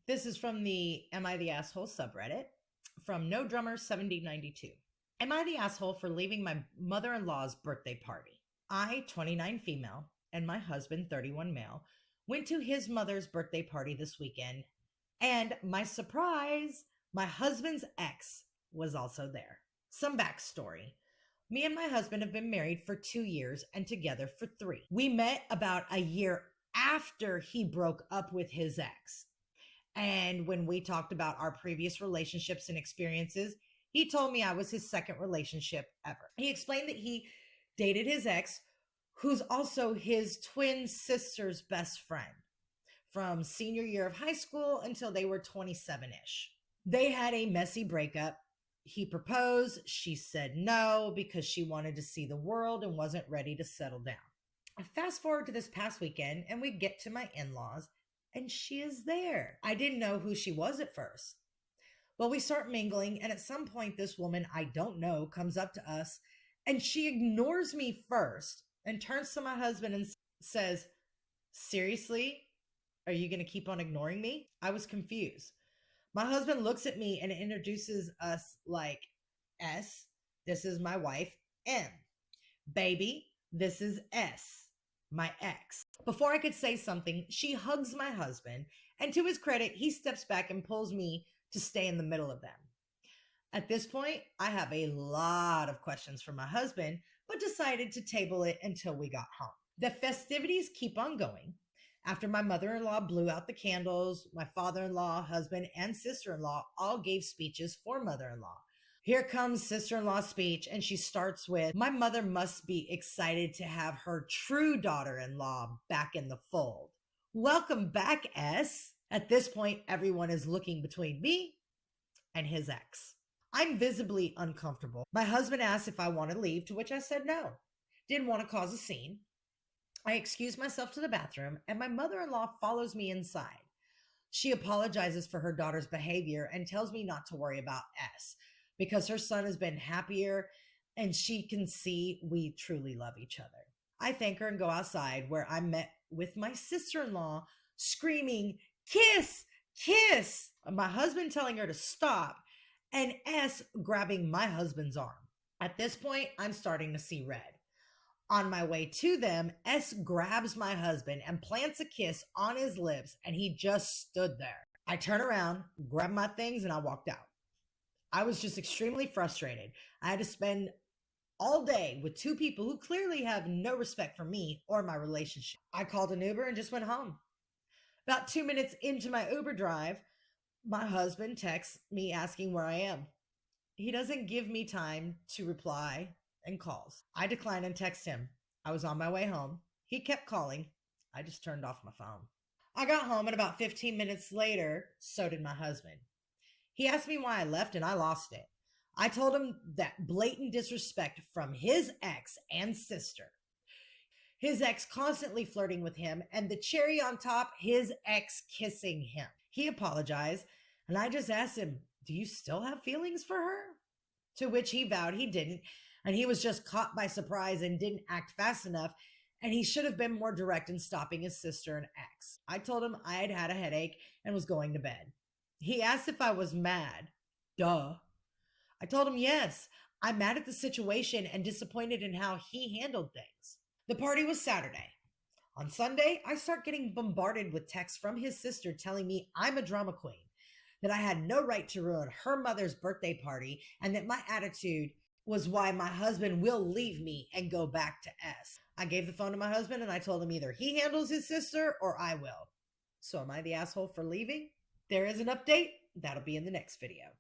This is from the Am I the Asshole subreddit from No Drummer 1792. Am I the asshole for leaving my mother in law's birthday party? I, 29 female, and my husband, 31 male, went to his mother's birthday party this weekend, and my surprise, my husband's ex was also there. Some backstory. Me and my husband have been married for 2 years and together for 3. We met about a year after he broke up with his ex. And when we talked about our previous relationships and experiences, he told me I was his second relationship ever. He explained that he dated his ex, who's also his twin sister's best friend, from senior year of high school until they were 27-ish. They had a messy breakup. He proposed. She said no because she wanted to see the world and wasn't ready to settle down. I fast forward to this past weekend and we get to my in-laws and she is there. I didn't know who she was at first. Well, we start mingling, and at some point, this woman I don't know comes up to us, and she ignores me first and turns to my husband and says, "Seriously? Are you going to keep on ignoring me?" I was confused. My husband looks at me and introduces us like, "S, this is my wife, M. Baby, this is S, my ex." Before I could say something, she hugs my husband, and to his credit, he steps back and pulls me to stay in the middle of them. At this point, I have a lot of questions for my husband, but decided to table it until we got home. The festivities keep on going. After my mother-in-law blew out the candles, my father-in-law, husband, and sister-in-law all gave speeches for mother-in-law. Here comes sister-in-law's speech, and she starts with, "My mother must be excited to have her true daughter-in-law back in the fold. Welcome back, S." At this point, everyone is looking between me and his ex. I'm visibly uncomfortable. My husband asked if I want to leave, to which I said no. Didn't want to cause a scene. I excuse myself to the bathroom, and my mother-in-law follows me inside. She apologizes for her daughter's behavior and tells me not to worry about S, because her son has been happier and she can see we truly love each other. I thank her and go outside, where I'm met with my sister-in-law screaming, "Kiss, kiss!" My husband telling her to stop, and S grabbing my husband's arm. At this point, I'm starting to see red. On my way to them, S grabs my husband and plants a kiss on his lips, and he just stood there. I turn around, grab my things, and I walked out. I was just extremely frustrated. I had to spend all day with 2 people who clearly have no respect for me or my relationship. I called an Uber and just went home. About 2 minutes into my Uber drive, my husband texts me asking where I am. He doesn't give me time to reply and calls. I decline and text him. I was on my way home. He kept calling. I just turned off my phone. I got home, and about 15 minutes later, so did my husband. He asked me why I left, and I lost it. I told him that blatant disrespect from his ex and sister. His ex constantly flirting with him, and the cherry on top, his ex kissing him. He apologized, and I just asked him, "Do you still have feelings for her?" To which he vowed he didn't, and he was just caught by surprise and didn't act fast enough, and he should have been more direct in stopping his sister and ex. I told him I had had a headache and was going to bed. He asked if I was mad. Duh. I told him yes, I'm mad at the situation and disappointed in how he handled things. The party was Saturday. On Sunday, I start getting bombarded with texts from his sister telling me I'm a drama queen, that I had no right to ruin her mother's birthday party, and that my attitude was why my husband will leave me and go back to S. I gave the phone to my husband and I told him either he handles his sister or I will. So am I the asshole for leaving? There is an update. That'll be in the next video.